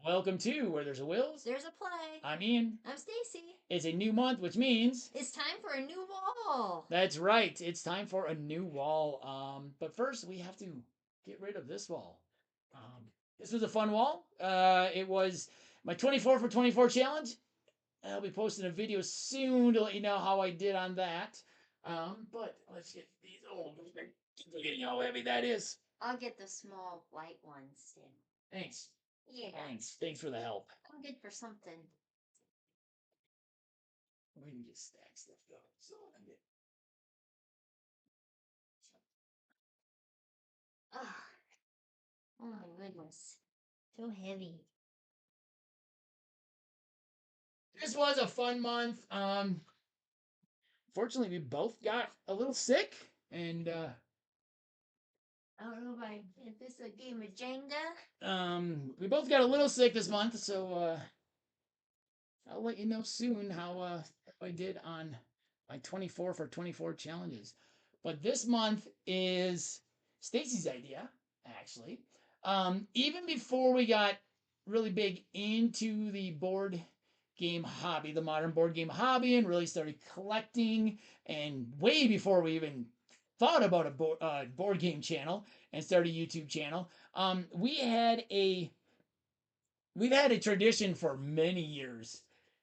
Welcome to Where There's a Wills. There's a play. I'm Ian. I'm Stacey. It's a new month, which means It's time for a new wall. that's right. It's time for a new wall. But first we have to get rid of this wall. This was a fun wall. It was my 24 for 24 challenge. I'll be posting a video soon to let you know how I did on that. But let's get these old. Look at how heavy that is. I'll get the small white ones. Thanks. Yeah. Thanks for the help. I'm good for something. We can just stack stuff though. So I'm good. Oh my goodness. So heavy. This was a fun month. Fortunately, we both got a little sick, and I don't know if this is a game of Jenga. we both got a little sick this month. So I'll let you know soon how I did on my 24 for 24 challenges. But this month is Stacy's idea, actually. Even before we got really big into the board game hobby, the modern board game hobby, and really started collecting, and way before we even thought about a board game channel and started a YouTube channel, we had a we've had a tradition for many years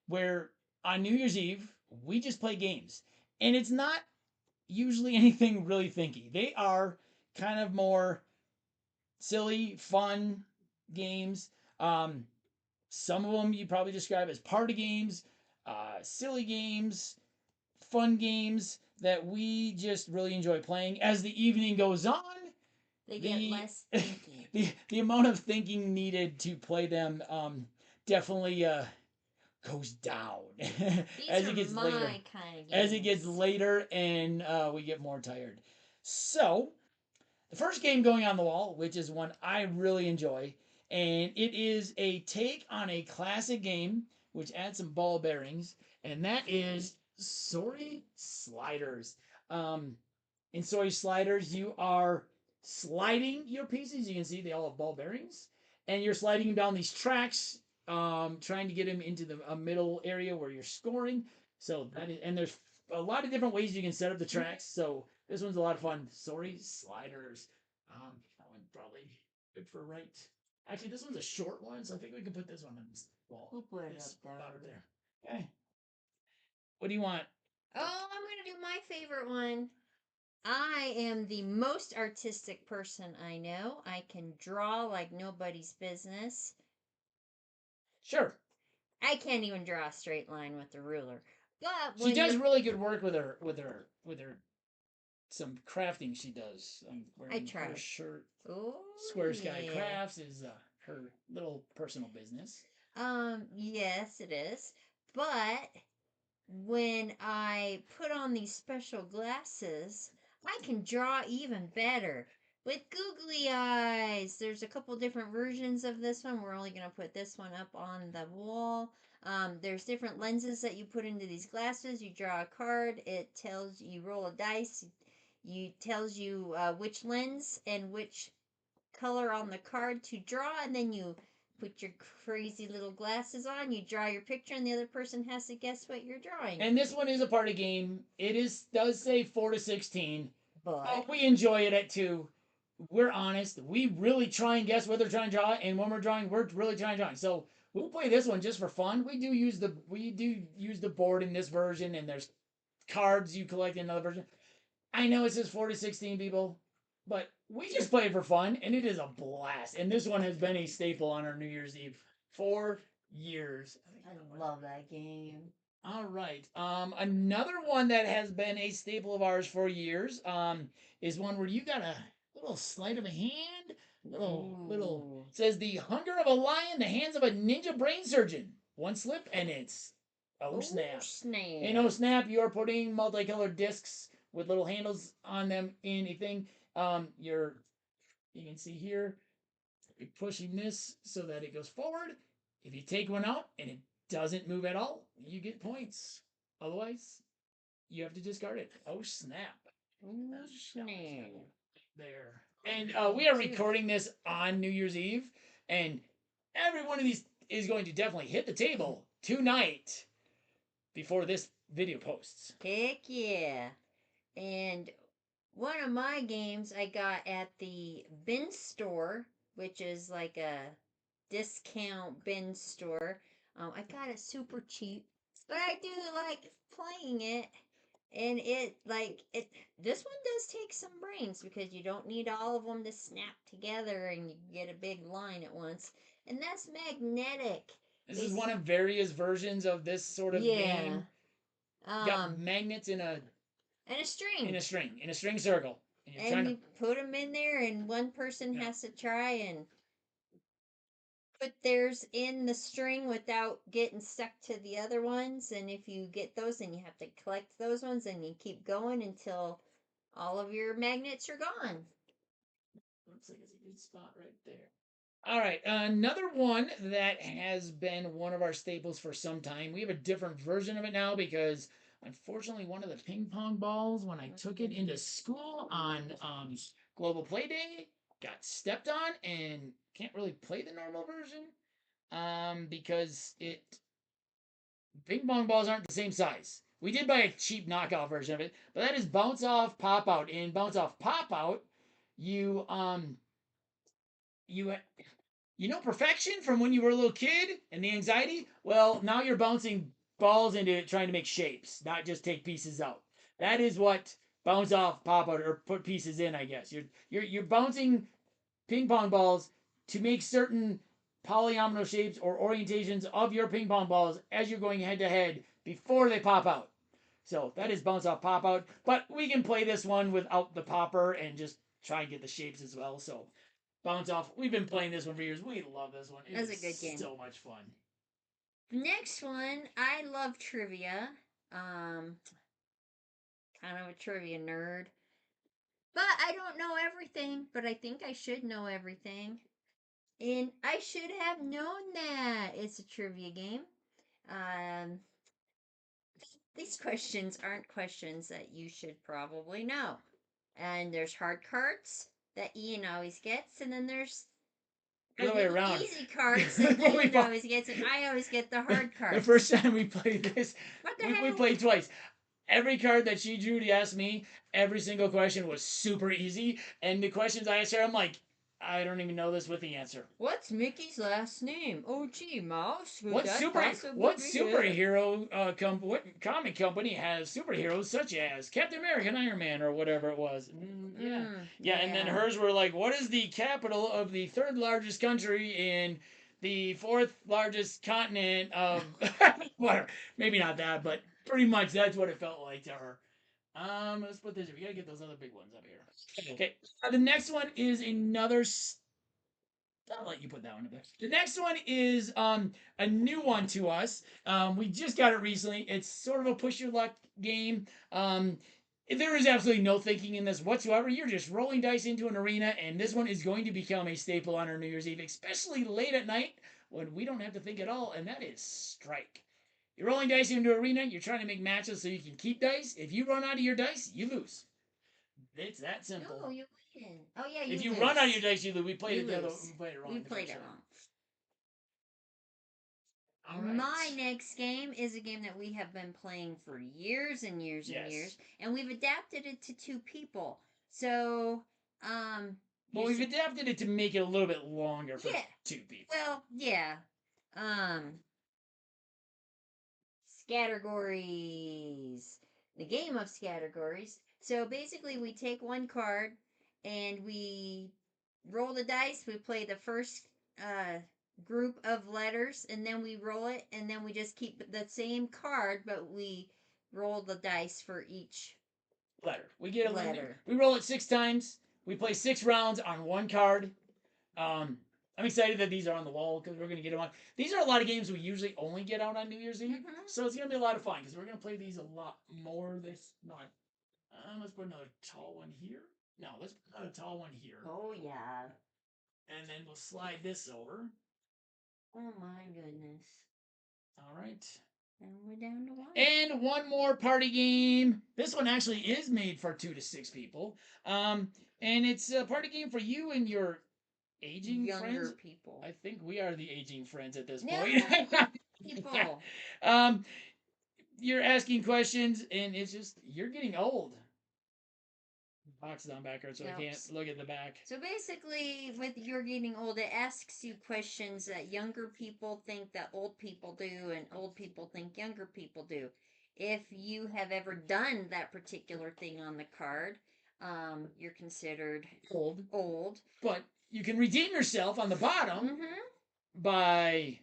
where on New Year's Eve we just play games, and it's not usually anything really thinky. They are kind of more silly, fun games. Some of them you probably describe as party games, silly games, fun games that we just really enjoy playing. As the evening goes on, they get less thinking. the amount of thinking needed to play them definitely goes down as it gets later. Kind of as it gets later and we get more tired. So the first game going on the wall, which is one I really enjoy, and it is a take on a classic game which adds some ball bearings, and that is Sorry Sliders. In Sorry Sliders, you are sliding your pieces. You can see they all have ball bearings, and you're sliding them down these tracks, trying to get them into the middle area where you're scoring. So that is, and there's a lot of different ways you can set up the tracks. So this one's a lot of fun. Sorry Sliders. That one probably good for right. Actually, this one's a short one, so I think we can put this one on this wall. We'll put it This up there. over there. Okay. What do you want? Oh, I'm going to do my favorite one. I am the most artistic person I know. I can draw like nobody's business. Sure. I can't even draw a straight line with the ruler. But She does really good work with her some crafting she does. I try. Her shirt. Oh, Square Sky Crafts is her little personal business. Yes, it is. But when I put on these special glasses, I can draw even better with googly eyes. There's a couple different versions of this one. We're only going to put this one up on the wall. There's different lenses that you put into these glasses. You draw a card. It tells you roll a dice. You tells you which lens and which color on the card to draw, and then you put your crazy little glasses on, you draw your picture, and the other person has to guess what you're drawing. And this one is a party game. It does say 4 to 16, but we enjoy it at 2. We're honest. We really try and guess what they're trying to draw, and when we're drawing, we're really trying to draw. So we'll play this one just for fun. We do use the board in this version, and there's cards you collect in another version. I know it says 4 to 16 people, but we just play it for fun, and it is a blast. And this one has been a staple on our New Year's Eve for years. I love that game. All right. Another one that has been a staple of ours for years is one where you got a little sleight of a hand. Little says the hunger of a lion, the hands of a ninja brain surgeon. One slip and it's snap. In snap, you are putting multicolored discs with little handles on them in a thing. You can see here, you're pushing this so that it goes forward. If you take one out and it doesn't move at all, you get points. Otherwise, you have to discard it. Oh snap! Oh snap! There. And we are recording this on New Year's Eve, and every one of these is going to definitely hit the table tonight before this video posts. Heck yeah. And one of my games I got at the bin store, which is like a discount bin store. I got it super cheap, but I do like playing it. And this one does take some brains because you don't need all of them to snap together and you get a big line at once. And that's magnetic. This is one of various versions of this sort of game. Got magnets in a string. in a string circle. And you put them in there, and one person has to try and put theirs in the string without getting stuck to the other ones. And if you get those, then you have to collect those ones, and you keep going until all of your magnets are gone. Looks like it's a good spot right there. All right, another one that has been one of our staples for some time. We have a different version of it now because unfortunately one of the ping pong balls, when I took it into school on Global Play Day, got stepped on and can't really play the normal version because ping pong balls aren't the same size. We did buy a cheap knockoff version of it, but that is bounce off, pop out. In bounce off, pop out, you you know perfection from when you were a little kid and the anxiety? Well, now you're bouncing balls into it trying to make shapes, not just take pieces out. That is what bounce off, pop out, or put pieces in, I guess. You're bouncing ping pong balls to make certain polyomino shapes or orientations of your ping pong balls as you're going head to head before they pop out. So that is bounce off, pop out. But we can play this one without the popper and just try and get the shapes as well. So bounce off. We've been playing this one for years. We love this one. That's a good game. So much fun. Next one, I love trivia. Kind of a trivia nerd. But I don't know everything, but I think I should know everything. And I should have known that. It's a trivia game. These questions aren't questions that you should probably know. And there's hard cards that Ian always gets, and then there's the way around. Easy cards that Ian always gets, and I always get the hard cards. The first time we played this, we played twice. Every card that she drew to ask me, every single question was super easy. And the questions I asked her, I'm like, I don't even know this with the answer. What's Mickey's last name? Oh, gee, Mouse. What superhero what comic company has superheroes such as Captain America and Iron Man or whatever it was? Yeah. And then hers were like, what is the capital of the third largest country in the fourth largest continent of whatever? Maybe not that, but pretty much that's what it felt like to her. Let's put this here. We gotta get those other big ones up here. Okay. The next one is another. I'll let you put that one up there. The next one is a new one to us. We just got it recently. It's sort of a push your luck game. There is absolutely no thinking in this whatsoever. You're just rolling dice into an arena, and this one is going to become a staple on our New Year's Eve, especially late at night when we don't have to think at all, and that is strike. You're rolling dice into an arena. You're trying to make matches so you can keep dice. If you run out of your dice, you lose. It's that simple. No, you win. Oh yeah, you. If you run out of your dice, you lose. We played it wrong. We played it wrong. All right. My next game is a game that we have been playing for years and years and years, and we've adapted it to two people. So, well, we've adapted it to make it a little bit longer for two people. Well, yeah. Categories. The game of categories. So basically, we take one card and we roll the dice. We play the first group of letters, and then we roll it, and then we just keep the same card, but we roll the dice for each letter. We get a letter. We roll it 6 times. We play 6 rounds on one card. I'm excited that these are on the wall because we're going to get them on. These are a lot of games we usually only get out on New Year's Eve. Mm-hmm. So it's going to be a lot of fun because we're going to play these a lot more this month. Let's put another tall one here. No, let's put another tall one here. Oh, yeah. And then we'll slide this over. Oh, my goodness. All right. And we're down to 1. And one more party game. This one actually is made for 2 to 6 people. And it's a party game for you and your aging younger friends. people. I think we are the aging friends at this No, point. people. um, you're asking questions, and it's just you're getting old. Box is on backwards, so I Nope. can't look at the back. So basically, with you're getting old, it asks you questions that younger people think that old people do, and old people think younger people do. If you have ever done that particular thing on the card, you're considered Old, old. but you can redeem yourself on the bottom by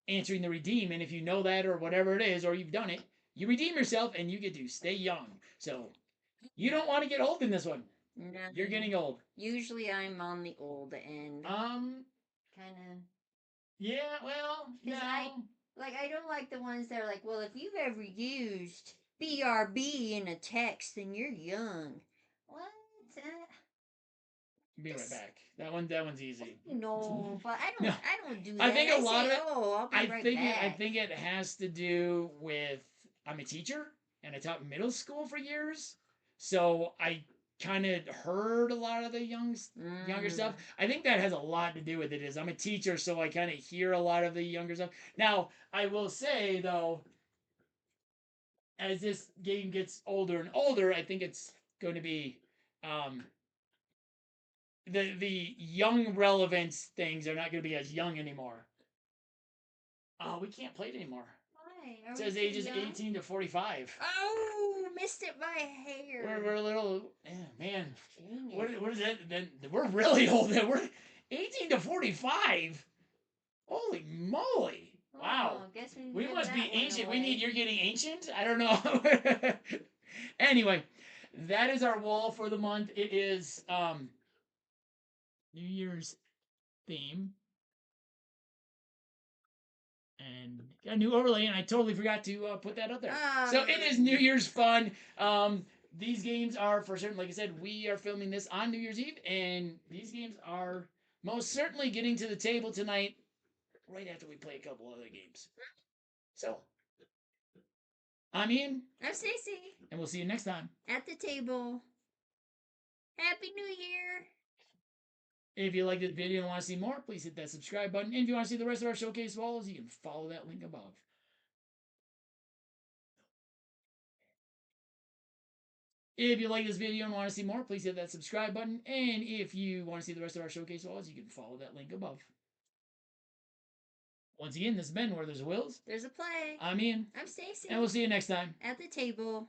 answering the redeem, and if you know that or whatever it is, or you've done it, you redeem yourself and you get to stay young. So you don't want to get old in this one. No. You're getting old. Usually I'm on the old end. Kind of. Yeah, well, no. I don't like the ones that are like, well, if you've ever used BRB in a text, then you're young. What? Be right back. That one's easy. No, but I don't. No. I don't do that. I think a lot of it. Oh, I'll be right back. I think it has to do with I'm a teacher and I taught middle school for years, so I kind of heard a lot of the younger stuff. I think that has a lot to do with it. Is I'm a teacher, so I kind of hear a lot of the younger stuff. Now I will say though, as this game gets older and older, I think it's going to be um, the young relevance things are not going to be as young anymore. Oh, we can't play it anymore. Why? It says ages 18 to 45. Oh, missed it by hair. We're a little, man. What is that? Then we're really old. Then we're 18 to 45. Holy moly! Wow. Guess We must be ancient. Away. You're getting ancient. I don't know. Anyway, that is our wall for the month. It is New Year's theme. And got a new overlay, and I totally forgot to put that up there. So it is New Year's fun. These games are for certain. Like I said, we are filming this on New Year's Eve, and these games are most certainly getting to the table tonight, right after we play a couple other games. So, I'm Ian. I'm Stacey. And we'll see you next time at the table. Happy New Year. If you like this video and want to see more, please hit that subscribe button. And if you want to see the rest of our showcase walls, you can follow that link above. If you like this video and want to see more, please hit that subscribe button. And if you want to see the rest of our showcase walls, you can follow that link above. Once again, this has been Where There's a Wills. There's a play. I'm Ian. I'm Stacey. And we'll see you next time at the table.